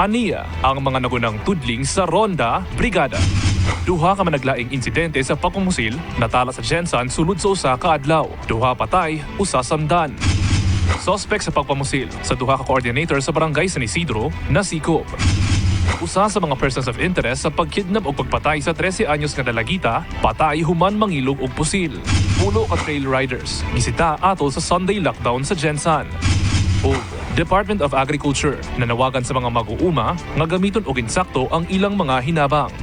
Aniya ang mga nagunang tudling sa Ronda Brigada. Duha ka managlaing insidente sa pagmumusil, natala sa Jensan sulod sa usa ka adlaw. Duha patay, usa samdan. Suspect sa pagpamusil sa duha ka coordinator sa barangay San Isidro, nasikop. Usa sa mga persons of interest sa pagkidnap o pagpatay sa 13 anyos nga dalagita, patay human mangilog og pusil. Pulo ka trail riders, gisita atol sa Sunday lockdown sa Jensan. O Department of Agriculture nanawagan sa mga mag-uuma nga gamiton og insakto ang ilang mga hinabang.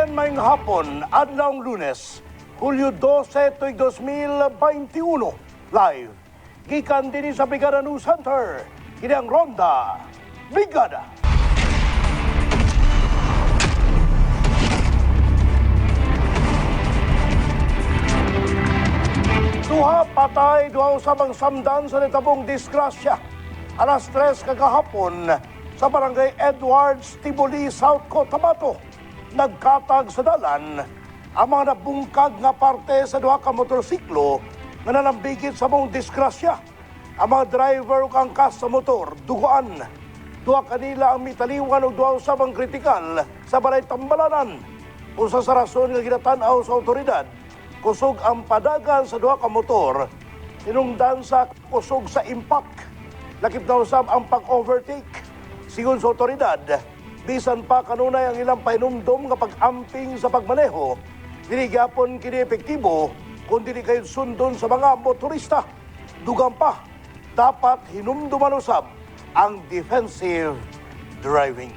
Maayong hapon, adlawng Lunes, Hulyo 12, 2021. Live, gikan din sa Brigada News Center, kini ang Ronda Brigada. Duha patay, duha usabang samdan sa nitabong disgrasya. Alas 3 kagahapon sa barangay Edwards, Tiboli, South Cotabato. Nagkatag sa dalan ang mga nabungkag nga parte sa duha ka motorsiklo nga nalambigit sa mong disgrasya. Ang mga driver ug angkas sa motor duguan. Duha kanila ang mitaliwan ug duha usabang kritikal sa balay Tambalanan. Usa sa rason nga ginatan-aw sa otoridad, kusog ang padagan sa duha ka motor, tinungdan sa kusog sa impact. Lakip daw sab ang pag-overtake. Sigon sa otoridad, bisan pa kanunay ang ilang pahinumdom nga pag-amping sa pagmaneho, dili gyapon kini epektibo kung dili kayo sundon sa mga motorista. Dugang pa, dapat hinumduman usab ang defensive driving.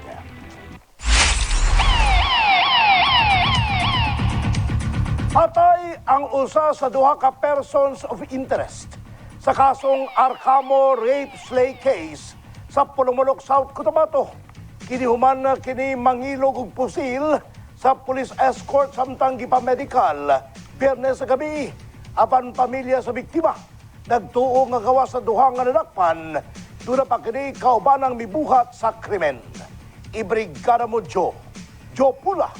Patay ang usa sa duha ka persons of interest sa kasong Arcamo rape slay case sa Pulumulok, South Cotabato. Kinihuman na kini mangilog og pusil sa police escort samtang gipamedikal Biyernes sa gabi. Apan pamilya sa biktima nagtuo nga gawa sa duha nga nadakpan, duna pa kini kaubanang mibuhat sa krimen. Ibrigada mo Joe Pula.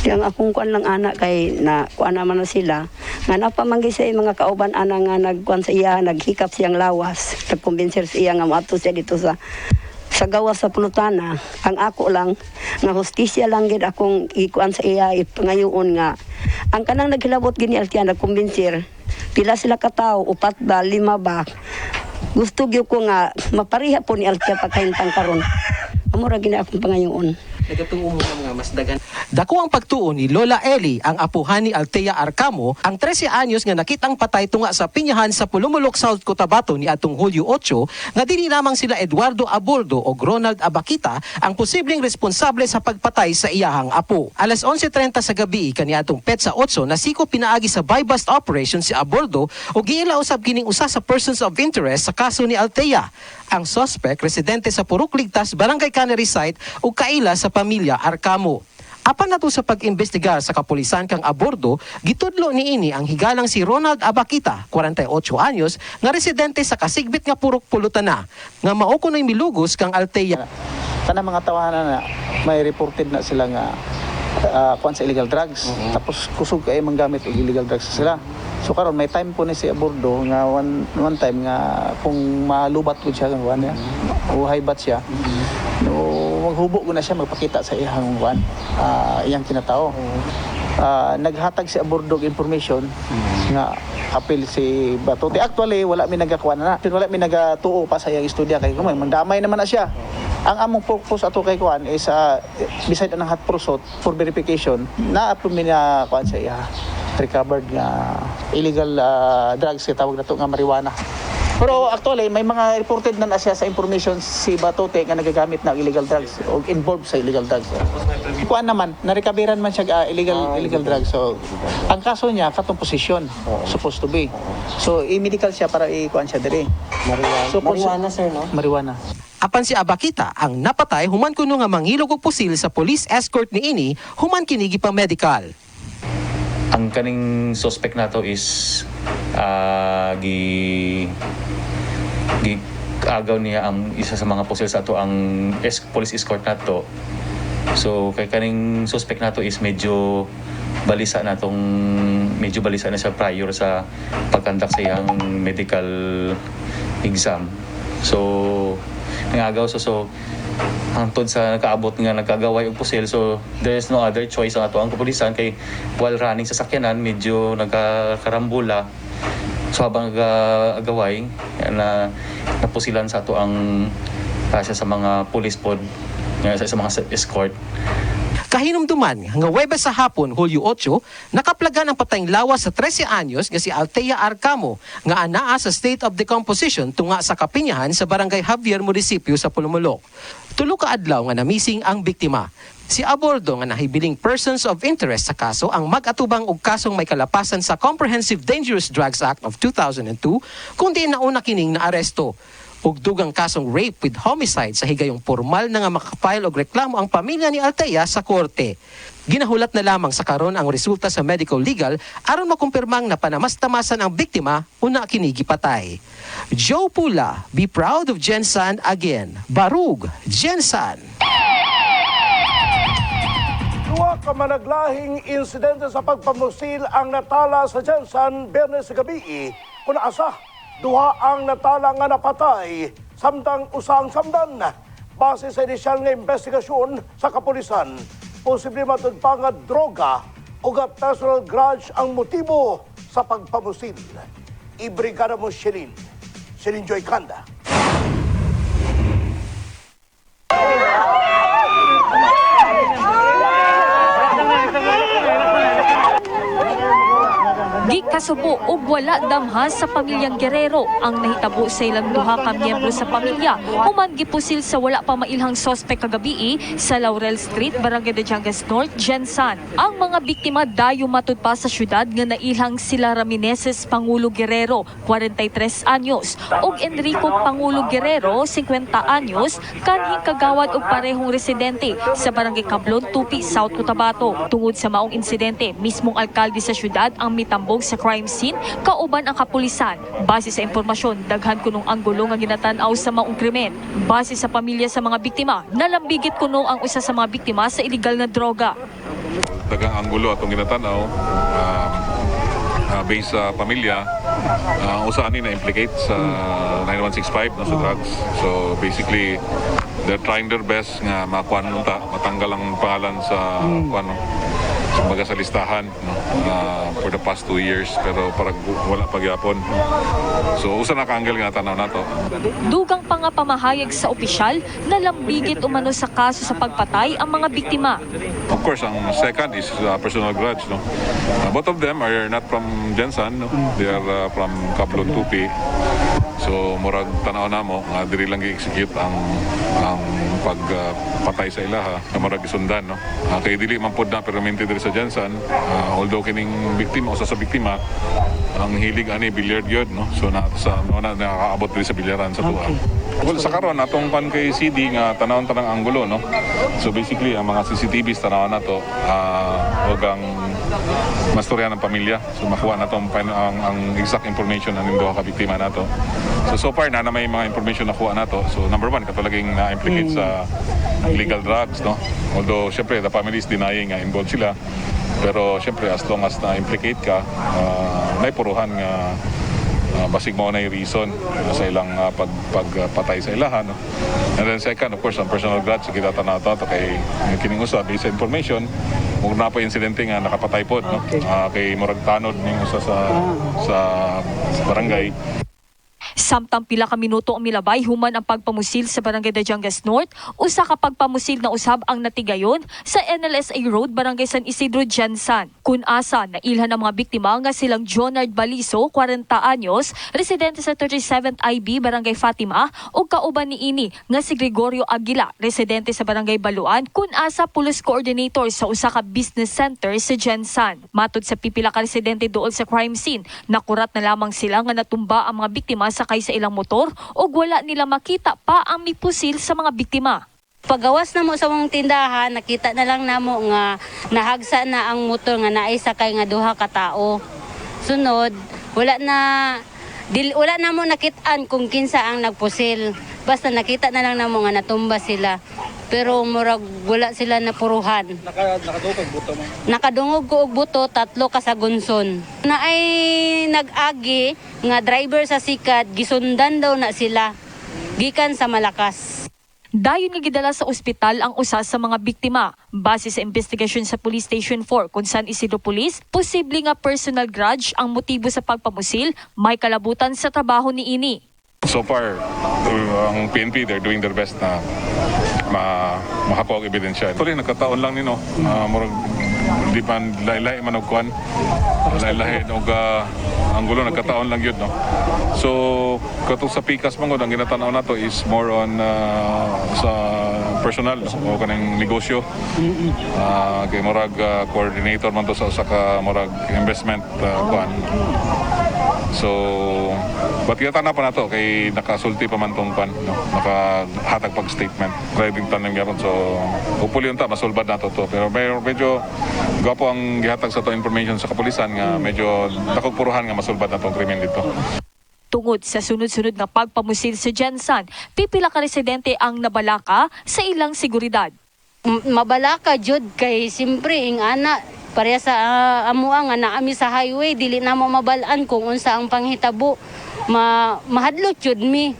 Yang akong kuan lang anak kay na kuan naman na sila nga napamanggi sa mga kauban ana nga nagkuan sa iya, naghikap siyang lawas, nagkumbinser siya nga moadto siya dito sa gawas sa Pulutana. Ang ako lang nga hustisya lang gid akong ikuan sa iya ipangayoon nga ang kanang naghilabot gini altian nagkumbinser pila sila ka tawo, 4 ba 5 ba, gusto gyud ko nga mapariha po ni altian pagkaintang karon. Amo ra gini akong pangayoon. Nagatuo mo nga mas dagan. Dako ang pagtuon ni Lola Eli, ang apuhan ni Althea Arcamo, ang 13 anyos nga nakitang patay tunga sa pinyahan sa Pulumulok, South Cotabato ni atong Hulyo 8, nga dili lamang sila Eduardo Aboldo o Ronald Abakita ang posibleng responsable sa pagpatay sa iyahang apo. Alas 11:30 sa gabi kaniadtong Petsa 8 nasiko pinaagi sa buy-bust operation si Aboldo o giila usab kining usa sa persons of interest sa kaso ni Althea. Ang suspect residente sa Purok Ligtas, Barangay Cannery Site ug kaila sa pamilya Arcamo. Apan nato sa pag-imbestigar sa kapulisan kang Abordo, gitudlo niini ang higalang si Ronald Abakita, 48 anyos, nga residente sa kasigbit nga Purok Pulutana, nga mao kunoy milugos kang Althea. Tanang mga tawanan na may reported na sila nga kuan sa illegal drugs. Tapos kusog kay manggamit og illegal drugs sila. So karon may time po ni si Abordo nga one time nga kung malubat ko siya kuan niya o high bat siya. No, maghubo ko na siya magpakita sa iyang kuan iyang kinatao. Naghatag si Abordo information nga apil si Batote. Actually wala mi nagakuan na. Wala mi nagatuo pa sa iyang istorya kay kumay mandamay naman na siya. Ang among focus ato kay kuan is beside ang hot pursuit for verification na apil mi na kuan sa iya recovered nga illegal drugs kay tawag nato nga marijuana. Pero actually, may mga reported na siya sa information si Batote nga nagagamit ng illegal drugs o involved sa illegal drugs. Kuan naman, narekabiran man siya illegal drugs. So, ang kaso niya, katong posisyon, supposed to be. So, i-medical siya para i-kuan siya diri. Marijuana, sir, no? Marijuana. Apan si Abakita ang napatay human kuno nga mangilog og pusil sa police escort ni ini human kinigi pa medical. Ang kaning suspect nato is agaw niya ang isa sa mga pusil sa ato ang police escort nato. So kay kaning suspect nato is medyo balisa na siya prior sa pagkandak sa iyang medical exam. So nangagaw so hangtod sa nakaabot nga nagkagaway og pusil, so there is no other choice ang ato ang kapulisan kay while running sa sakyanan medyo nagkakarambula, so habang agaway na napusilan sa ato ang kasya sa mga police pod sa mga escort. Kahinumduman nga Huwebes sa hapon, Hulyo 8, nakaplagan ang patayng lawas sa 13 anyos nga si Althea Arcamo nga anaa sa state of decomposition tunga sa Kapinyahan sa Barangay Javier Munisipyo sa Pulumulok. Tulo ka adlaw nga namising ang biktima. Si abordo nga nahibiling persons of interest sa kaso ang mag-atubang og kasong may kalapasan sa Comprehensive Dangerous Drugs Act of 2002 kundi nauna kining naaresto. Ug dugang kasong rape with homicide sa higayong formal na nga makapile og reklamo ang pamilya ni Althea sa korte. Ginahulat na lamang sa karon ang resulta sa medical legal aron makumpirmang na panamas-tamasan ang biktima una kinigi patay. Joe Pula, be proud of Gensan again. Barug, Gensan. Duwa ka managlahing insidente sa pagpamusil ang natala sa Gensan Biyernes sa gabi. Kung asa, duha ang natala nga napatay, samtang usang samdan. Base sa inisyal nga investigasyon sa kapulisan, posible matud pa nga droga o personal grudge ang motibo sa pagpamusil. Ibrigada mo Shelin Joy Kanda. Gikasubo og wala damha sa pamilyang Guerrero ang nahitabo sa ilang duha ka miyembro sa pamilya human gipusil sa wala pa mailhang sospek kagabi sa Laurel Street, Barangay de Changas North, Gensan. Ang mga biktima dayo matud pa sa syudad nga nailhang sila Ramineses Pangulo Guerrero, 43 anyos, ug Enrico Pangulo Guerrero, 50 anyos, kanhing kagawad og parehong residente sa Barangay Cablon, Tupi, South Cotabato. Tungod sa maong insidente, mismong alkalde sa syudad ang mitambog sa crime scene kauban ang kapulisan. Base sa impormasyon, daghan kunong anggulo nga ginatan-aw sa maong krimen. Base sa pamilya sa mga biktima, nalambigit kuno ang usa sa mga biktima sa illegal na droga. Dagang anggulo atong ginatan-aw based sa pamilya, usa ani na implicate sa 9165 na sa drugs. So basically they're trying their best nga makuan unta matanggal ang pangalan sa kumbaga sa listahan for the past 2 years pero parang wala pagyapon. So usa na kaanggal nga tanaw nato. Dugang pa nga pamahayag sa opisyal na lambigit umano sa kaso sa pagpatay ang mga biktima. Of course, ang second is personal grudge. No? Both of them are not from Gensan. No? They are from Cablon, Tupi. So murag tanaw namo nga diri lang gi-execute ang pagpatay sa ilaha na murag isundan. No? Kay dili man pod na permanente diri sa Gensan, although kining biktima usa sa biktima ang hilig ani billiard yun, no? So nakakaabot diri sa bilyaran sa tuwa. Well, sa karon atong kan kay CD nga tanawon-tanang anggulo, no? So basically ang mga CCTVs tanawan nato wag ang mastorya ng pamilya. So makuha nato ang exact information ng duha ka biktima nato. So far na may mga information nakuha nato. So number 1 katulaging na-implicate sa illegal drugs, no? Although syempre the family is denying nga involved sila. Pero syempre as long as na-implicate ka, may puruhan nga basig mo na yung reason sa ilang pagpatay sa ilahan. No? And then second, of course, ang personal grudge, kita tanaw to kay kining usa based sa information, kung na pa insidente nga nakapatay po, no? Kay murag tanod ning usa sa barangay. Samtang pila ka minuto ang milabay human ang pagpamusil sa Barangay Dajangas North, usa ka pagpamusil na usab ang natigayon sa NLSA Road, Barangay San Isidro, Jansan. Kun asa nailhan ang mga biktima nga silang Jonard Baliso, 40 anyos, residente sa 37th IB, Barangay Fatima, ug kauban niini nga si Gregorio Aguila, residente sa Barangay Baluan, kun asa pulos coordinator sa usa ka business center sa Jansan. Matod sa pipila ka residente dool sa crime scene, nakurat na lamang sila nga natumba ang mga biktima sakay sa ilang motor ug wala nila makita pa ang mipusil sa mga biktima. Pagawas na mo sa mong tindahan, nakita na lang namo nga nahagsa na ang motor nga naay sakay nga duha ka tawo. Sunod, wala na mo nakitaan kung kinsa ang nagpusil. Basta nakita na lang namo nga natumba sila. Pero murag wala sila napuruhan. Nakadungog buto mo? Nakadungog ko og buto, 3 ka sa gunson. Naay nag-agi nga driver sa sikat, gisundan daw na sila gikan sa Malakas. Dayon nga gidala sa ospital ang usa sa mga biktima. Base sa investigasyon sa Police Station 4 kung San Isidro Police, posible nga personal grudge ang motibo sa pagpamusil, may kalabutan sa trabaho ni ini. So far, ang PNP, they're doing their best na makakuha ang ebidensya. Ito rin, nagkataon lang nino. Di man lahi-lahi man og kuan. Lahi-lahi og ang gulo nagkataon lang yun, no. So katong sa pikas mangod ang ginatanaw nato is more on sa personal o kanang negosyo. Kay murag coordinator man to sa usa ka murag investment kuan. So but kita pa nato kay nakasulti pa man tong pan, no? Nakahatag pag statement. Riding tanong gyapon, so hopefully unta masulbad nato to. Pero medyo gapo ang gihatag sa to information sa kapulisan nga medyo nakugpuruhan nga masulbad na tong krimen dito. Tungod sa sunod-sunod nga pagpamusil sa Jansan, pipila ka residente ang nabalaka sa ilang seguridad. Mabalaka jud kay simpre ing ana pareha sa amuang nga naami sa highway, dili na mo mabalaan kung unsa ang panghitabo. Mahadlot jud mi.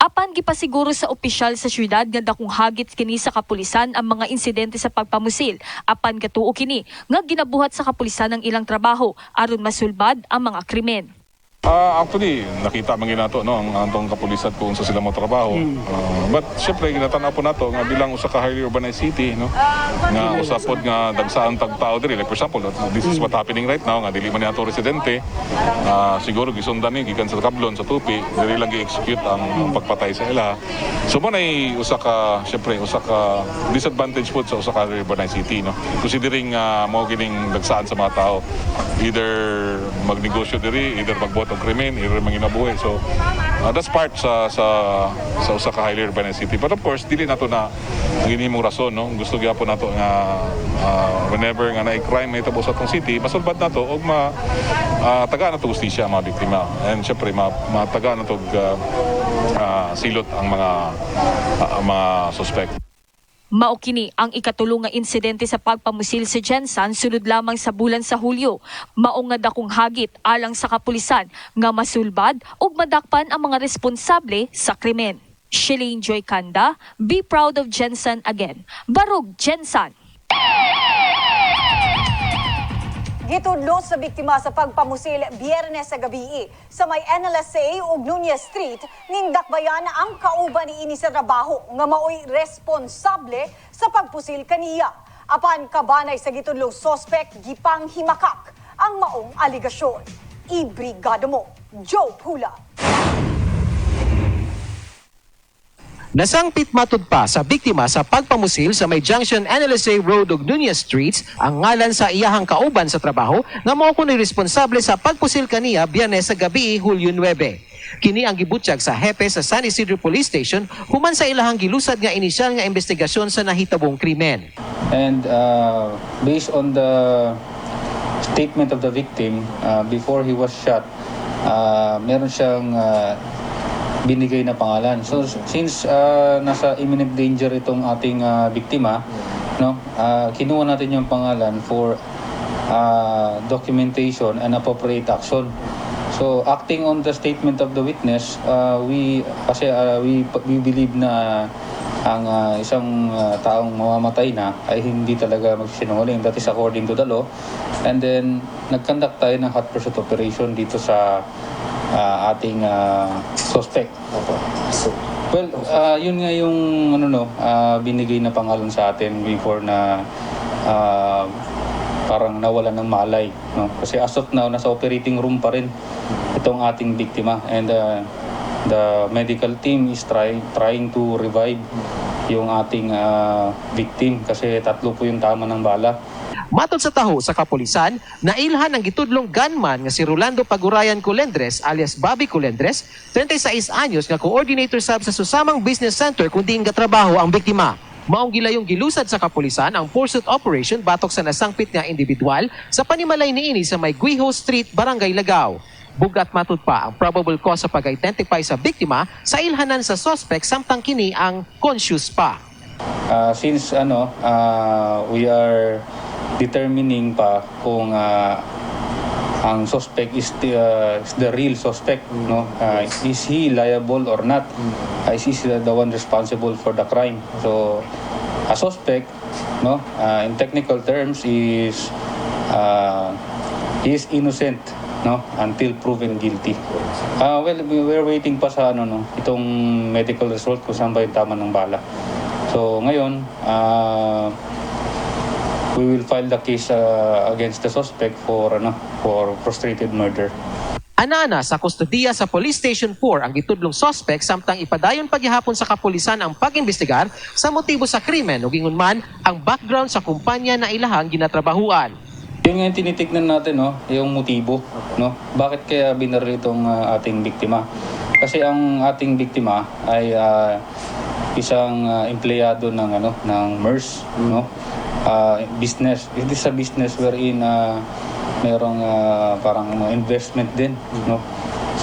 Apan gipasiguro sa opisyal sa syudad nga dakong hagit kini sa kapulisan ang mga insidente sa pagpamusil. Apan katuo kini nga ginabuhat sa kapulisan ang ilang trabaho aron masulbad ang mga krimen. Actually, nakita man ginato no ang antong kapulisan kung sa sila mo trabaho. But syempre ginatanaw po nato nga bilang usa ka highly urbanized city, no. Nga usapod nga dagsaan tag tao diri, like for example, this is what happening right now nga dili man nato residente. Siguro gisundan ni gikan sa Kablon sa Tupi, diri lang gi-execute ang pagpatay sa ila. So mo nay usa ka syempre usa ka disadvantage po sa usa ka urbanized city, no. Considering mo gining dagsaan sa mga tao, either magnegosyo diri, either magbuhat og krimen, either manginabuhi. So that's part sa usa ka highly urbanized city. But of course, dili nato na ang ginhimong rason, no. Gusto gyapon nato nga whenever nga naay crime may tabo sa atong city, masulbad nato og tagaan nato justisya ang mga biktima. And syempre matagaan nato silot ang mga suspect. Mao kini ang ikatulong nga insidente sa pagpamusil sa Jansan sunod lamang sa bulan sa Hulyo. Mao nga dakong hagit alang sa kapulisan nga masulbad ug madakpan ang mga responsable sa krimen. Shelene Joy Kanda, be proud of Jansan again. Barog Jansan. Gitudlo sa biktima sa pagpamusil Biyernes sa gabi sa may NLSA ug Nunez Street ning dakbayan ang kauban niini sa trabaho nga maoy responsable sa pagpusil kaniya. Apan kabanay sa gitudlong sospek gipang himakak ang maong aligasyon. Ibrigado mo, Joe Pula. Nasangpit matud pa sa biktima sa pagpamusil sa may junction NLSA Road ug Nunez Streets ang ngalan sa iyahang kauban sa trabaho nga mao kunoy responsable sa pagpusil kaniya Biyernes sa gabi Hulyo 9. Kini ang gibutyag sa hepe sa San Isidro Police Station human sa ilahang gilusad nga inisyal nga investigasyon sa nahitabong krimen. And based on the statement of the victim before he was shot, meron siyang binigay na pangalan. So since nasa imminent danger itong ating biktima, no, kinuha natin yung pangalan for documentation and appropriate action. So acting on the statement of the witness, we believe na ang isang taong mamamatay na ay hindi talaga magsinungaling. That is according to the law. And then nag-conduct tayo ng hot pursuit operation dito sa ating suspect. Well, yun nga yung binigay na pangalan sa atin before na parang nawalan ng malay, no? Kasi as of now, nasa operating room pa rin itong ating biktima, and the medical team is trying to revive yung ating victim kasi 3 po yung tama ng bala. Matod sa taho sa kapulisan, nailhan ang gitudlong gunman nga si Rolando Pagurayan Colendres alias Bobby Colendres, 36 anyos nga coordinator sab sa susamang business center kundi nga trabaho ang biktima. Maong gilayong gilusad sa kapulisan ang pursuit operation batok sa nasangpit nga individual sa panimalay niini sa may Guiho Street, Barangay Lagaw. Bugat matud pa ang probable cause sa pag-identify sa biktima sa ilhanan sa suspect samtang kini ang conscious pa. Since we are determining pa kung ang suspect is the real suspect, no? Is he liable or not? Is he the one responsible for the crime? So a suspect, no, in technical terms is innocent, no, until proven guilty. Well, we're waiting pa sa itong medical result kung saan ba yung tama ng bala. So ngayon, we will file the case against the suspect for frustrated murder. Anana sa kustodiya sa Police Station 4 ang gitudlong suspect samtang ipadayon paghihapon sa kapulisan ang pag-imbestigar sa motibo sa krimen ug ingon man ang background sa kumpanya na ilahang ginatrabahuan. Yun nga yung tinitignan natin, no, yung motibo, no? Bakit kaya binaril itong ating biktima? Kasi ang ating biktima ay isang empleyado ng MERS, no? Business. It is a business wherein merong parang investment din, no?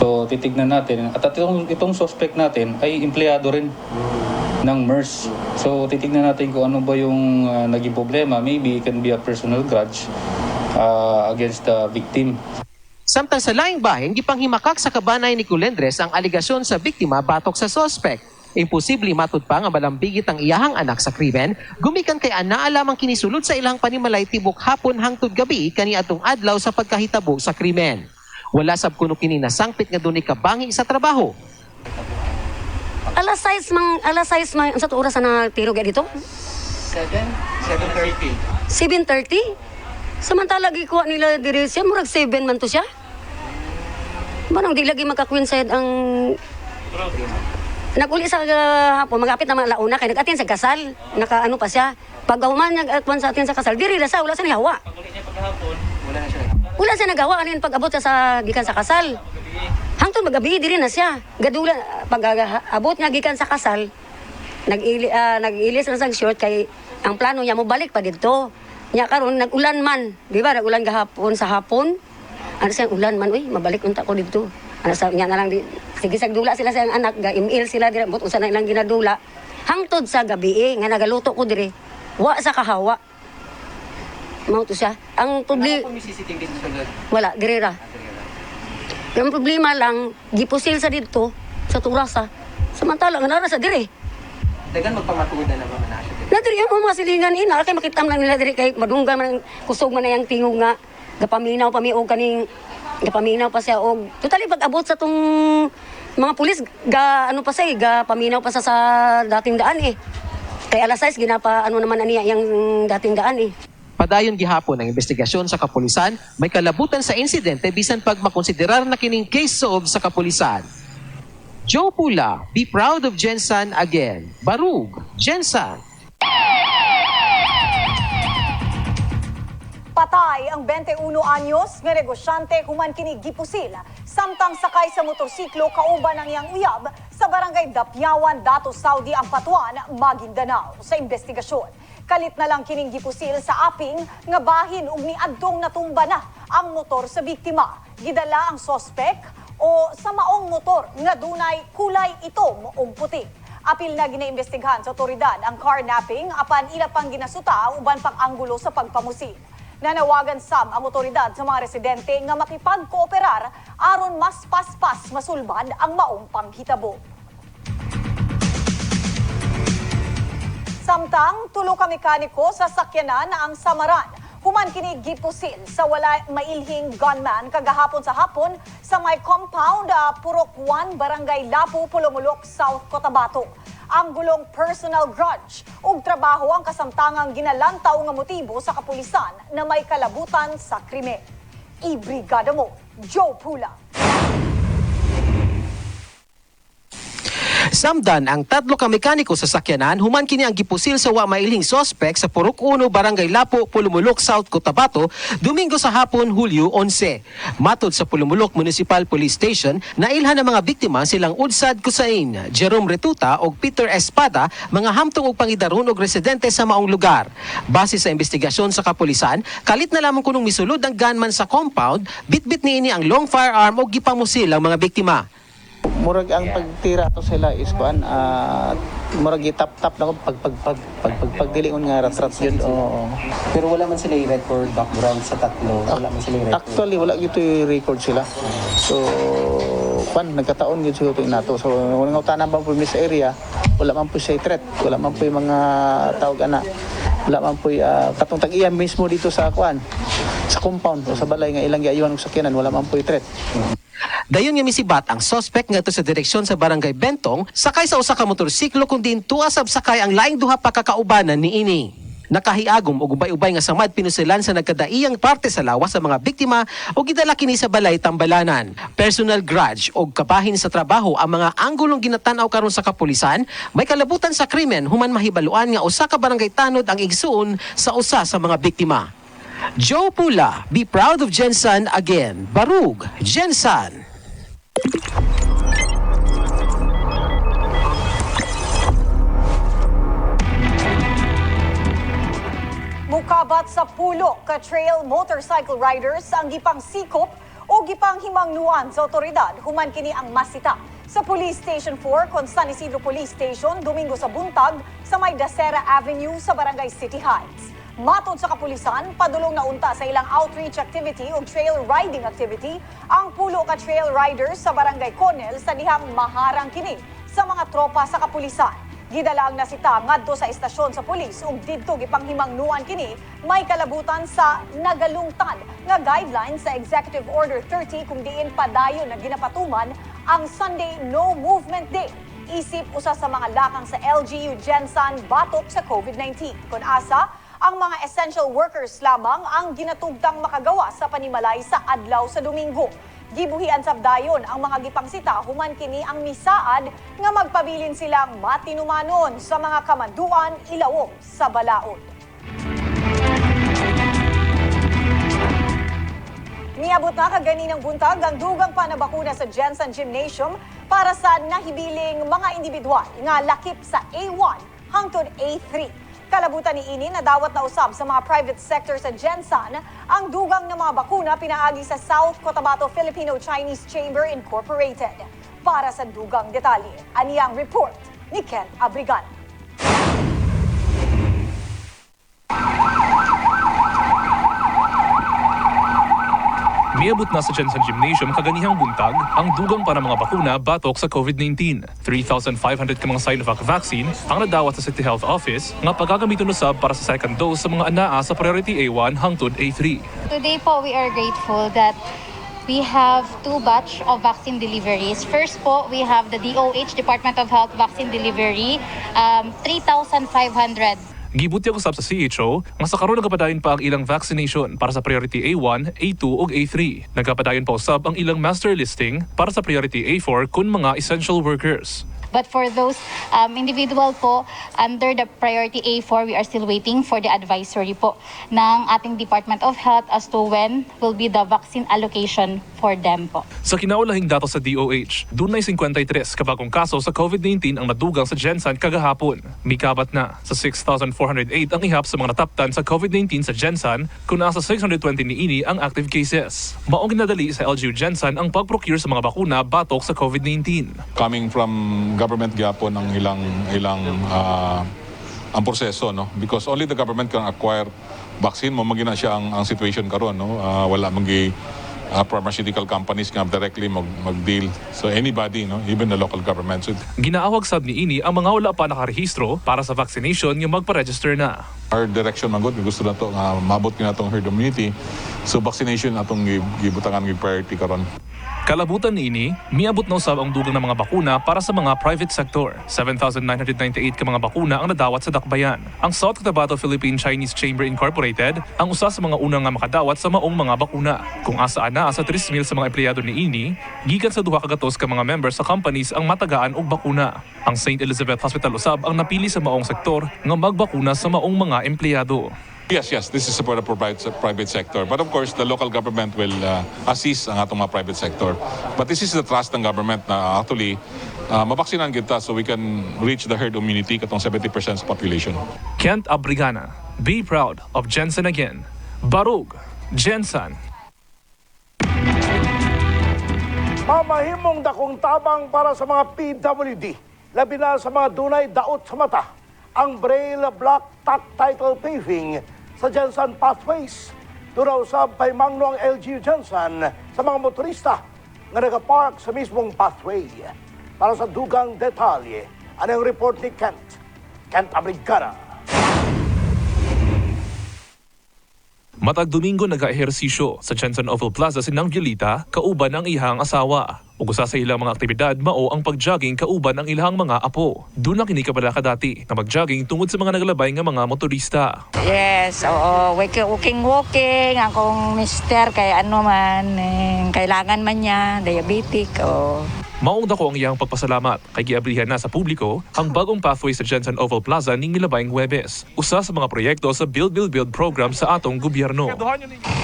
So titignan natin at itong suspect natin ay empleyado rin ng MERS. So titignan natin kung ano ba yung naging problema. Maybe it can be a personal grudge against the victim. Samtang sa laing bahin, gipanghimakak sa kabanay ni Colendres ang aligasyon sa biktima batok sa suspect. Imposible matud pa nga malambigit ang iyahang anak sa krimen, gumikan kay ana lamang kinisulod sa ilang panimalay tibok hapon hangtod gabi kaniadtong adlaw sa pagkahitabo sa krimen. Wala sab kuno kini nasangpit nga dunay kabangi sa trabaho. Alas 6 mang sa oras na tiro dito? 7:30. 7:30? Samantala gikuha nila diri siya murag 7 man to siya. Manang di lagi maka-coincide ang nag-uli sa hapon, magapit na mga launa kay nag-atin sa kasal. Naka-ano pa siya. Pag human nag-atwan sa atin sa kasal, diri na sa wala sa nihawa. Wala siya nagawa anin pag-abot sa gikan sa kasal. Hangtod magabi diri na siya. Gadula pag-abot nga gikan sa kasal, nag-ilis na sa short kay ang plano niya mo balik pa dito. Nya karon nag-ulan man, di ba? Nag-ulan gahapon sa hapon. Ano siya ulan man, uy, mabalik unta ko dito. Ano sa nya na lang di sige sagdula sila sa anak, ga-email sila dira but usa na ilang ginadula. Hangtod sa gabi nga nagaluto ko dire. Wa sa kahawa. Mao to siya. Ang problema wala dirira. Yung problema lang gipusil sa dito sa Turasa. Samantala nga nara sa dire. Dagan magpamatuod na naman na siya. Nadiri yung mga silingan ina kay makitam lang nila dire kay madunggan man kusog man na yang tingog nga gapaminaw pamiog kaning gapaminaw pa siya og totally pag-abot sa tong mga pulis ga paminaw pa sa dating daan eh. Kay alas 6 ginapa naman aniya yang dating daan eh. Padayon gihapon ang investigasyon sa kapulisan, may kalabutan sa insidente bisan pag makonsiderar na kining case solved sa kapulisan. Joe Pula, be proud of Jensan again. Barug, Jensan. Patay ang 21 anyos nga negosyante human kini gipusil samtang sakay sa motorsiklo kauban ang iyang uyab sa barangay Dapyawan, Dato Saudi, Ampatuan, Maguindanao. Sa investigasyon, kalit na lang kining gipusil sa aping nga bahin ug niadtong natumba na ang motor sa biktima. Gidala ang sospek o sa maong motor nga dunay kulay itom ug puti. Apil na ginaimbestigahan sa otoridad ang carnapping apan ila pang ginasuta uban pang anggulo sa pagpamusil. Nanawagan sam ang otoridad sa mga residente nga makipagkooperar aron mas paspas masulbad ang maong panghitabo. Samtang tulo ka mekaniko sa sakyanan na ang samaran Human kini gipusil sa wala mailhing gunman kagahapon sa hapon sa may compound Purok 1, Barangay Lapu, Pulumulok, South Cotabato. Ang gulong personal grudge ug trabaho ang kasamtangang ginalantaw nga motibo sa kapulisan na may kalabutan sa krimen. Ibrigada mo, Joe Pula. Samdan ang 3 ka mekaniko sa sakyanan human kini ang gipusil sa wa mailhing sospek sa Purok 1, Barangay Lapu, Pulumulok, South Cotabato, Domingo sa hapon, Hulyo 11. Matod sa Pulumulok Municipal Police Station, nailhan ang mga biktima silang Udsad Kusain, Jerome Retuta ug Peter Espada, mga hamtong ug pangidaron ug residente sa maong lugar. Base sa investigasyon sa kapulisan, kalit na lamang kunong misulod ang gunman sa compound, bitbit niini ang long firearm ug gipamusil ang mga biktima. Murag ang pagtira to sila is kuan murag itap-tap na ko pagdilingon nga rat yun. Pero wala man sila i-record background sa tatlo. Wala man sila i-record. Actually wala gito i-record sila. So kuan nagkataon gid siguro ito nato. So nang utanan ba po sa area, wala man po siya threat, wala man po yung mga tawag ana. Wala man po katong tag-iya mismo dito sa kuan sa compound o sa balay nga ilang giayuhan og sakyanan, wala man po threat. Dayon nga misibat ang suspect ngadto sa direksyon sa Barangay Bentong sakay sa usa ka motorsiklo kundi tuwa sab sakay ang laing duha pa ka kaubanan niini. Nakahiagom og ubay-ubay nga samad pinusilan sa nagkadaiyang parte sa lawas sa mga biktima o gidala kini sa balay Tambalanan. Personal grudge og kabahin sa trabaho ang mga anggulong ginatan-aw karon sa kapulisan, may kalabutan sa krimen human mahibaluan nga usa ka barangay tanod ang igsuon sa usa sa mga biktima. Joe Pula, be proud of Jensan again. Barug, Jensan. Mukabat sa pulo ka trail motorcycle riders ang gipang sikop o gipang himangnuan sa otoridad human kini ang masita sa Police Station 4 kon San Isidro Police Station Domingo sa buntag sa may Dasera Avenue sa Barangay City Heights. Matod sa kapulisan, padulong na unta sa ilang outreach activity o trail riding activity ang pulo ka trail riders sa Barangay Conel sa dihang maharang kini sa mga tropa sa kapulisan. Gidala ang nasita ngadto sa istasyon sa pulis ug didto gipanghimangnuan kini may kalabutan sa nagalungtad nga guidelines sa Executive Order 30 kung diin padayon na ginapatuman ang Sunday No Movement Day. Isip usa sa mga lakang sa LGU Jensan batok sa COVID-19. Kun asa, ang mga essential workers lamang ang ginatugtang makagawa sa panimalay sa adlaw sa Domingo. Gibuhian sabdayon ang mga gipangsita human kini ang misaad nga magpabilin silang matinumanon sa mga kamanduan ilawom sa balaod. Niabot na kaganinang buntag ang dugang panabakuna sa Jensan Gymnasium para sa nahibiling mga individual nga lakip sa A1 hangtod A3. Kalabutan ni ini na dawat na usab sa mga private sector sa Jensan ang dugang ng mga bakuna pinaagi sa South Cotabato Filipino-Chinese Chamber Incorporated. Para sa dugang detalye, aniyang report ni Ken Abrigan. Miabot na sa Jensan Gymnasium kaganihang buntag ang dugang para mga bakuna batok sa COVID-19. 3,500 ka mga Sinovac vaccine ang nadawat sa City Health Office nga pagagamiton usab para sa second dose sa mga anaa sa Priority A1 hangtod A3. Today po, we are grateful that we have 2 batch of vaccine deliveries. First po, we have the DOH, Department of Health Vaccine Delivery, 3,500. Gibuti usab sa CHO nga sa karon nagapadayon pa ang ilang vaccination para sa Priority A1, A2 ug A3. Nagapadayon pa usab ang ilang master listing para sa Priority A4 kun mga essential workers. But for those individual po under the priority A4, we are still waiting for the advisory po ng ating Department of Health as to when will be the vaccine allocation for them po. Sa kinaulahing datos sa DOH, dunay 53 kabagong kaso sa COVID-19 ang nadugang sa Jensan kagahapon. Mikabat na sa 6,408 ang ihap sa mga nataptan sa COVID-19 sa Jensan kung nasa 620 niini ang active cases. Maong ginadali sa LGU Jensan ang pag-procure sa mga bakuna batok sa COVID-19. Coming from government gyapon ang ilang ang proseso, no, because only the government can acquire vaccine mo magina siya ang situation karon, no. Wala magi pharmaceutical companies nga directly mag-deal, so anybody, no, even the local government. Ginaawag sab niini ang mga wala pa nakarehistro para sa vaccination nga magpa-register na. Our direction man gud gusto nato nga mabot kinatong herd immunity. So vaccination atong gibutangan ng priority karon. Kalabutan niini, miabot na usab ang dugang ng mga bakuna para sa mga private sector. 7,998 ka mga bakuna ang nadawat sa dakbayan. Ang South Cotabato Philippine Chinese Chamber Incorporated ang usa sa mga unang nga makadawat sa maong mga bakuna. Kung asa ana sa 3,000 sa mga empleyado niini, gikan sa duha ka gatos ka mga members sa companies ang matagaan og bakuna. Ang St. Elizabeth Hospital usab ang napili sa maong sektor nga magbakuna sa maong mga empleyado. Yes, this is for the private sector. But of course, the local government will assist ang atong mga private sector. But this is the trust ng government na actually mabaksinan kita so we can reach the herd immunity katong 70% sa population. Kent Abrigana, be proud of Jensen again. Barug, Jensen. Mamahimong dakong tabang para sa mga PWD, labi na sa mga dunay daot sa mata, ang Braille Block Tactile Paving sa Jensen Pathways. Duraw sa paymangno ang LGU Jensen sa mga motorista nga nagapark sa mismong pathway. Para sa dugang detalye, ano ang report ni Kent Abrigana. Matag Domingo nag-ehersisyo sa Jensen Oval Plaza si Nang Violita kauban ang ihang asawa. Ug usa sa ilang mga aktibidad mao ang pagjogging kauban ang ilang mga apo. Doon na kini kabalaka dati na magjogging tungod sa mga naglabay nga mga motorista. Yes, oo, walking akong mister kay ano man kailangan man niya diabetic o Maong dako ang iyang pagpasalamat kay giabrihan na sa publiko ang bagong pathway sa Jensen Oval Plaza ning milabayng Huwebes. Usa sa mga proyekto sa Build program sa atong gobyerno.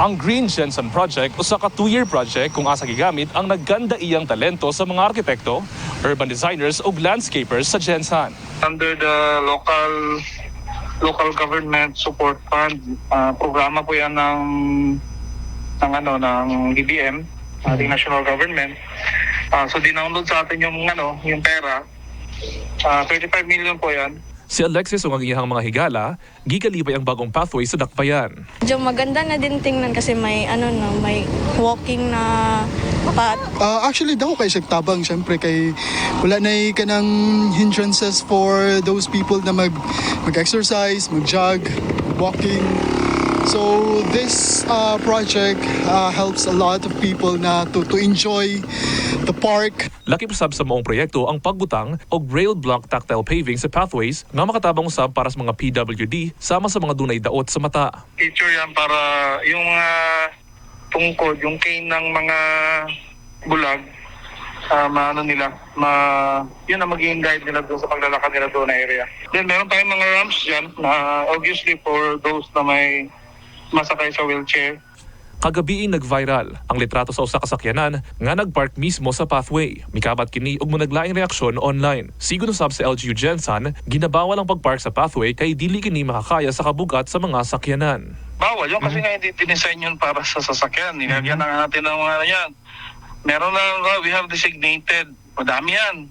Ang Green Jensen Project usa ka 2-year project kung asa gigamit ang nagganda iyang talento sa mga arkitekto, urban designers ug landscapers sa Jensen. Under the local government support fund, programa po yan ng DBM, ating national government. So dinownload sa atin yung pera. 35 million po yan. Si Alexis ug ang iyang mga higala, gikalibay ang bagong pathway sa dakbayan. Medyo maganda na din tingnan kasi may may walking na path. Actually daw kay tabang syempre kay wala na kanang hindrances for those people na mag-exercise, mag-jog, walking. So this project helps a lot of people na to enjoy the park. Laki pasab sa maong proyekto ang pagbutang og Braille Block Tactile Paving sa pathways nga makatabang usab para sa mga PWD sama sa mga dunay daot sa mata. Feature yan para yung mga tungkod, yung cane ng mga bulag, yun ang magiging guide nila doon sa paglalakad nila doon na area. Then meron tayong mga ramps dyan na obviously for those na may masakay sa wheelchair. Kagabi nag-viral ang litrato sa usa ka sakyanan nga nagpark mismo sa pathway. Mikabat kini og managlaing reaksyon online. Sigon usab sa LGU Jensen, ginabawal ang pagpark sa pathway kay dili kini makakaya sa kabugat sa mga sakyanan. Bawal yun kasi nga hindi dinesign yun para sa sasakyan. Nilagyan na natin ng mga yan. Meron na, we have designated, madami yan,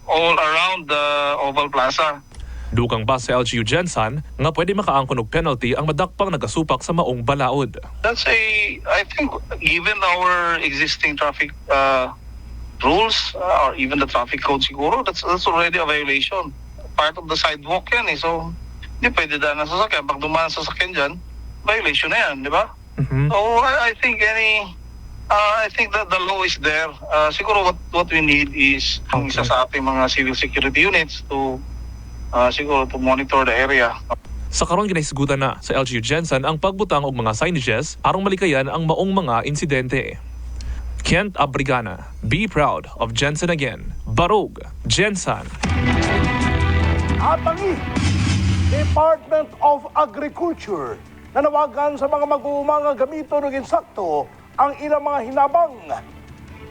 all around the Oval Plaza. Dukang bus sa LGU Jensen nga pwede makaangkon og penalty ang madakpang nagasupak sa maong balaod. I think given our existing traffic rules or even the traffic code siguro, that's already a violation. Part of the sidewalk yan eh. So, hindi pwede daan na sasakyan. Pag dumaan sa sasakyan dyan, violation na yan, di ba? So, I think that the law is there. Siguro what we need is ang isa sa ating mga civil security units to siguro to monitor the area. Sa karon ginahisgutan na sa LGU Jensen ang pagbutang og mga signages aron malikayan ang maong mga insidente. Kent Abrigana, be proud of Jensen again. Barog, Jensen. Atangi, Department of Agriculture, nanawagan sa mga mag-uumang gamito ng insakto ang ilang mga hinabang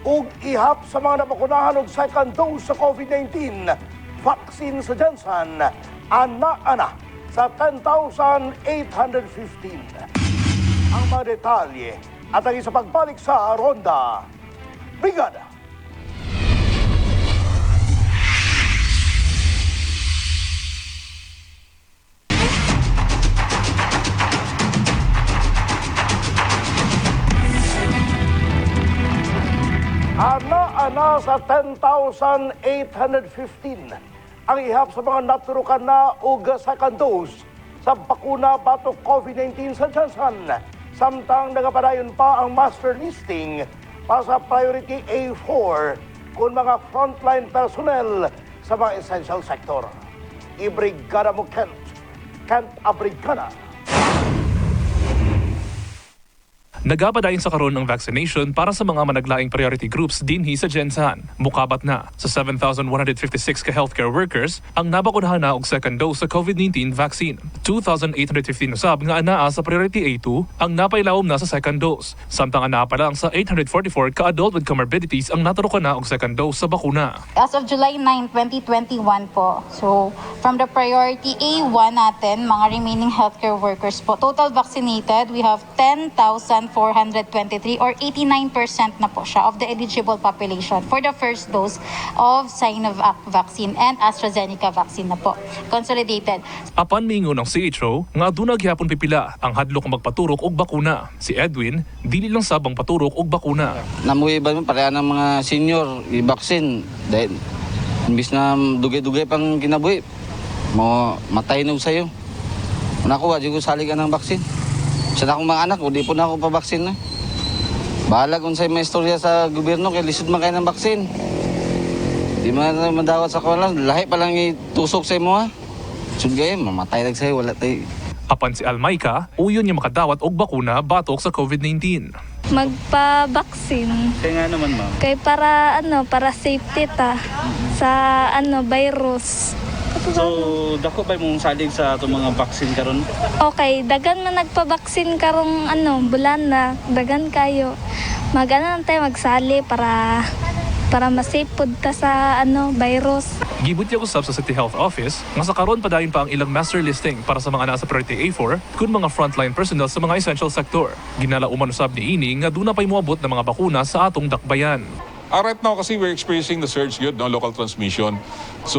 ug ihap sa mga nabakunahan og second dose sa COVID-19 vaccine sa Jensen, ana sa 10,815. Ang mga detalye at ang isa pagbalik sa Ronda Brigada. Ana sa 10,815 ang ihap sa mga naturukan na og second dose sa bakuna batok COVID-19 sa Janssen. Samtang nagapadayon pa ang master listing para sa priority A4 kung mga frontline personnel sa mga essential sector. Ibrigada mo Kent Abrigada. Nagapadayon sa karon ng vaccination para sa mga managlaing priority groups dinhi sa Gensan. Mukabat na sa 7,156 ka healthcare workers ang nabakunahan na og second dose sa COVID-19 vaccine. 2,815 usab nga anaa sa priority A2 ang napailawom na sa second dose. Samtang anaa pa lang sa 844 ka adult with comorbidities ang naturukan na og second dose sa bakuna. As of July 9, 2021 po, so from the priority A1 natin, mga remaining healthcare workers po, total vaccinated, we have 10,423 or 89% na po siya of the eligible population for the first dose of Sinovac vaccine and AstraZeneca vaccine na po, consolidated. Apan miingon ng CHO nga aduna gyapon pipila ang hadlok magpaturok og bakuna. Si Edwin dili lang sabang paturok og bakuna. Namuhi ba pareha ng mga senior i-vaccine dahil imbis na dugay-dugay pang kinabuhi mo matay na sayo. Nako wa ko salig ng vaccine. Sa akong mga anak, di po na ako pa-vaccine na. Bahala kung sa'yo may istorya sa gobyerno, kaya lisod man kayo ng vaccine. Di man madawat sa kawalan, lahi pa lang itusok sa'yo mo ha. Sud kayo, mamatay lang sa'yo, wala tayo. Apan si Almayka, uyon niya makadawat og bakuna batok sa COVID-19. Magpa-vaccine. Kaya nga naman, ma'am. Kay para safety ta sa virus. So, dako ba mong salig sa itong mga vaccine karon? Okay, dagan man nagpa-vaccine karong bulan na, dagan kayo. Tayo magsali para ma-safe pud ta sa virus. Gibutya ko sa City Health Office nga sa karon padayon pa ang ilang master listing para sa mga nasa priority A4 kun mga frontline personnel sa mga essential sector. Ginalauman usab ni ini nga duna pay moabot ng mga bakuna sa atong dakbayan. Right now kasi we're experiencing the surge yun, no, local transmission. So,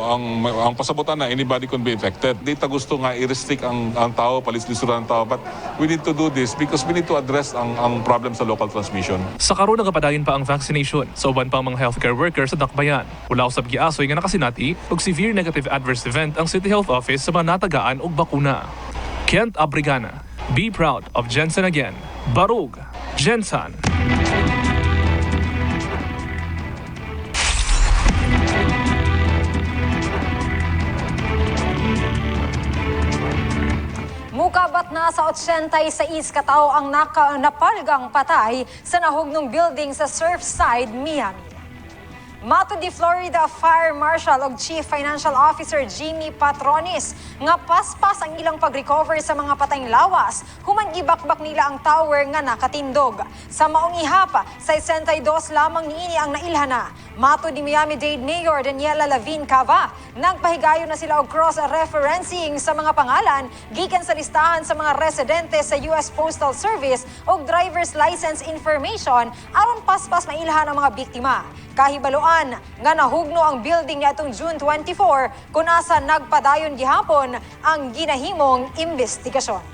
ang pasabutan na anybody can be infected. Di ta gusto nga i-restrict ang tao, palislisuran ang tao. But we need to do this because we need to address ang problem sa local transmission. Sa karon nagapadayon pa ang vaccination sa uban pang mga healthcare workers sa dakbayan. Wala usab giasoy nga nakasinati og severe negative adverse event ang City Health Office sa mga natagaan og bakuna. Kent Abrigana, be proud of Gensan again. Barug, Gensan. Mukabat na sa 86 katao ang napalgang patay sa nahugnong building sa Surfside, Miami. Mato di Florida Fire Marshal ug Chief Financial Officer Jimmy Patronis nga paspas ang ilang pag-recover sa mga patayng lawas human gibakbak nila ang tower nga nakatindog. Sa maong ihapa, sa 62 lamang niini ang nailhana. Mato di Miami-Dade Mayor Daniela Lavin Cava, nagpahigayon na sila og cross-referencing sa mga pangalan gikan sa listahan sa mga residente sa US Postal Service ug driver's license information aron paspas mailhan ang mga biktima. Kahibaloan nga nahugno ang building niya itong June 24 kung asa nagpadayon gihapon ang ginahimong investigasyon.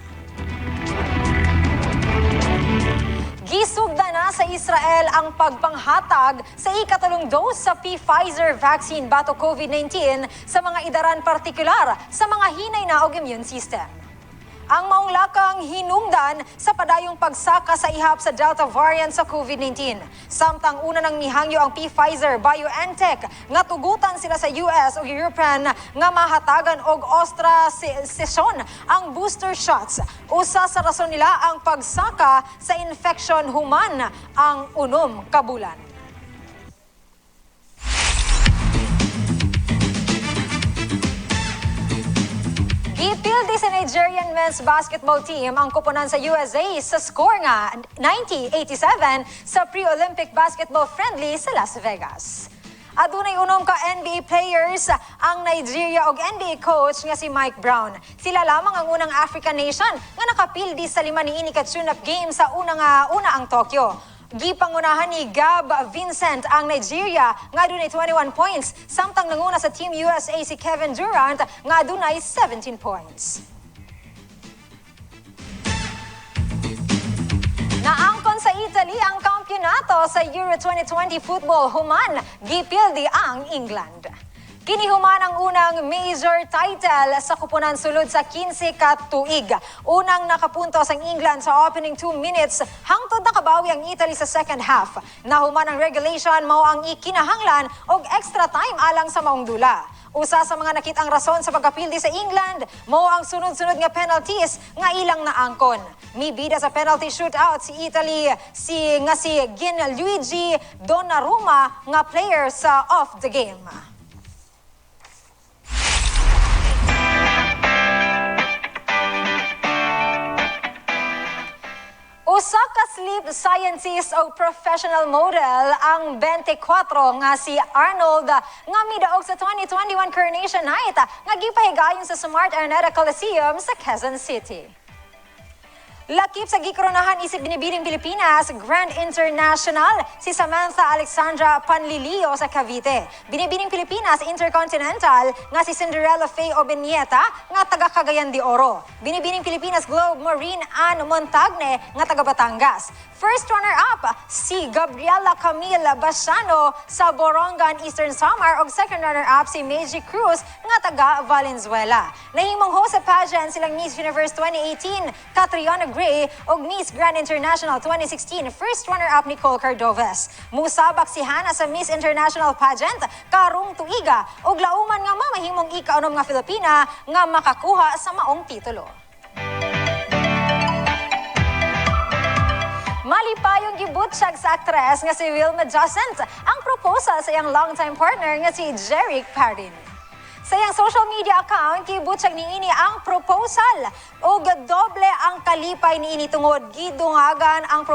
Gisugda na sa Israel ang pagpanghatag sa ikatulong dose sa Pfizer vaccine batok COVID-19 sa mga idaran partikular sa mga hinay na og immune system. Ang maong lakang hinungdan sa padayong pagsaka sa ihap sa Delta variant sa COVID-19. Samtang una nang mihangyo ang Pfizer BioNTech nga tugutan sila sa US o European nga mahatagan og ostracization ang booster shots. Usa sa rason nila ang pagsaka sa infection human ang unom ka bulan. Ipildi sa Nigerian men's basketball team ang koponan sa USA sa score nga 90-87 sa pre-Olympic basketball friendly sa Las Vegas. Adunay unom ka NBA players ang Nigeria og NBA coach nga si Mike Brown. Sila lamang ang unang African nation nga nakapildi sa 5 niini ka tune-up game sa una ang Tokyo. Gipangunahan ni Gab Vincent ang Nigeria nga adunay 21 points, samtang nanguna sa Team USA si Kevin Durant nga adunay 17 points. Naangkon sa Italy ang kampyonato sa Euro 2020 football human, gipildi ang England. Kinihuman ang unang major title sa kupunan sulod sa 15 ka tuig. Unang nakapuntos ang England sa opening 2 minutes, hangtod nakabawi ang Italy sa second half. Nahuman ang regulation, mao ang ikinahanglan og extra time alang sa maong dula. Usa sa mga nakitang rason sa pagkapildi sa England, mao ang sunod-sunod nga penalties nga ilang naangkon. Mibida sa penalty shootout si Italy si Gianluigi Donnarumma nga player sa off the game. Usa ka sleep scientist o professional model ang 24 nga si Arnold nga midaog sa 2021 Coronation Night nga gipahigayon sa Smart Araneta Coliseum sa Quezon City. Lakip sa gikoronahan isip binibining Pilipinas, Grand International si Samantha Alexandra Panlilio sa Cavite. Binibining Pilipinas Intercontinental nga si Cinderella Faye Obenieta nga taga Cagayan de Oro. Binibining Pilipinas Globe Maureen Ann Montagne nga taga Batangas. First runner-up si Gabriela Camila Basiano sa Borongan Eastern Samar ug second runner-up si Meiji Cruz nga taga Valenzuela. Nahimong host sa pageant silang Miss Universe 2018 Catriona Gray ug Miss Grand International 2016 first runner-up Nicole Cardoves. Musabak si Hana sa Miss International pageant karong tuiga ug lauman nga mamahimong ika-unom nga Filipina nga makakuha sa maong titulo. Malipayong gibutsyag sa aktres nga si Wilma Jacent ang proposal sa iyang longtime partner nga si Jeric Parin. Sa iyang social media account, gibutsyag niini ang proposal o doble ang kalipay niini tungod gidungan ang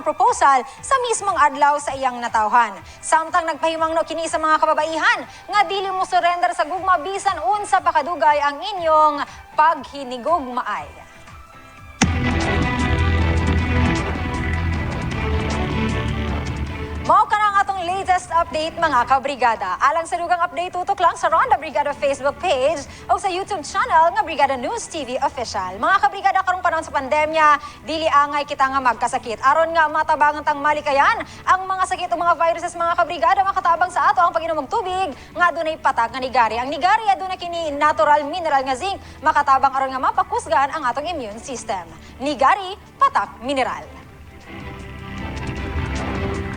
proposal sa mismong adlaw sa iyang natawhan. Samtang nagpahimangno kini sa mga kababaihan nga dili mo surrender sa gugma bisan unsa pa kadugay ang inyong paghinigugmaay. Mao ka na ang atong latest update mga kabrigada. Alang sa dugang update, tutok lang sa Ronda Brigada Facebook page o sa YouTube channel nga Brigada News TV Official. Mga kabrigada, karong panahon sa pandemya, dili angay kita nga magkasakit. Aron nga matabangan tang malikayan ang mga sakit o mga viruses mga kabrigada, makatabang sa ato ang pag-inom og tubig nga dunay patak nga nigari. Ang nigari aduna kini natural mineral nga zinc, makatabang aron nga mapakusgan ang atong immune system. Nigari, patak, mineral.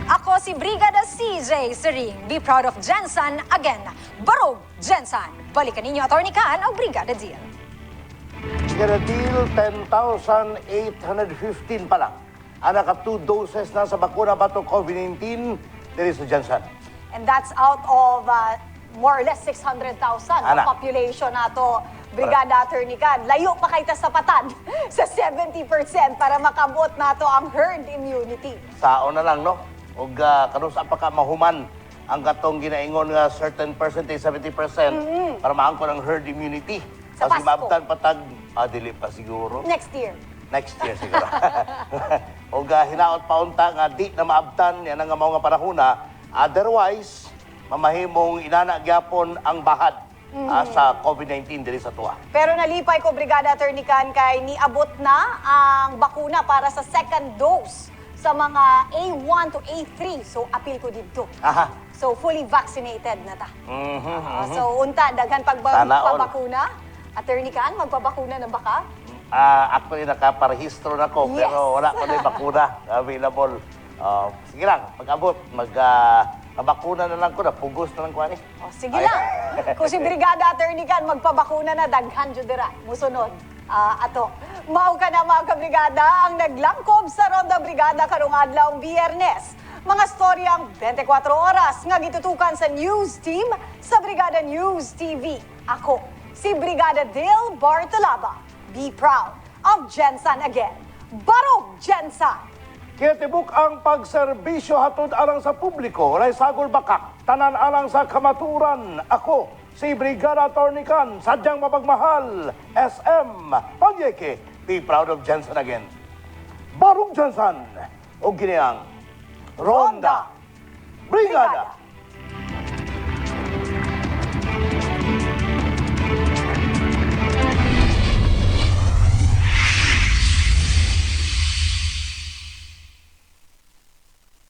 Ako si Brigada CJ Sering. Be proud of Jensan again. Barog Jensan. Balikan ninyo Atty. Can o Brigada Deal. Brigada Deal, 10,815 pa lang. Ang naka 2 doses na sa bakuna bato COVID-19 diri sa Jensan. And that's out of more or less 600,000 Ana. population nato. Brigada Atty. Can. Layo pa kay ta sapatan sa 70% para makabot nato ang herd immunity. Sao na lang, no? O kanus pa ka mahuman ang katong ginaingon nga certain percentage, 70%, para maangkon ang herd immunity. Sa Kasi Pasko. maabtan patag, dili pa siguro. Next year. Next year siguro. O hinaot pa unta nga di na maabtan, yan ang mga panahuna. Otherwise, mamahimong inana gyapon ang bahad sa COVID-19 diri sa tuwa. Pero nalipay ko, Brigada Atty. Can, kay niabot na ang bakuna para sa second dose sa mga A1 to A3. So, appeal ko dito. Aha. So, fully vaccinated na ta. So, unta, daghan pagbakuna. Atty. Can, magpabakuna na baka? Ako yung nakaparehistro na ko, Yes. pero wala ko na yung bakuna available. Sige lang, pag-abot, mabakuna na lang ko na, pugos na lang ko ani. Sige lang. Kung si Brigada Atty. Can, magpabakuna na, daghan judera. Musunod. Ato. Mao ka na mga kabrigada ang naglangkob sa Ronda Brigada karong adlawng Biyernes. Mga storyang 24 oras nga gitutukan sa news team sa Brigada News TV. Ako, si Brigada Dale Bartolaba. Be proud of Jensan again. Barog Jensan! Kaya tibuk ang pagserbisyo hatod alang sa publiko, walay sagol bakak, tanan alang sa kamaturan. Ako, si Brigada Atty. Can, sadyang mapagmahal, SM, Pagyeke, be proud of Jensan again. Barong Jensan, o giniyang Ronda Brigada.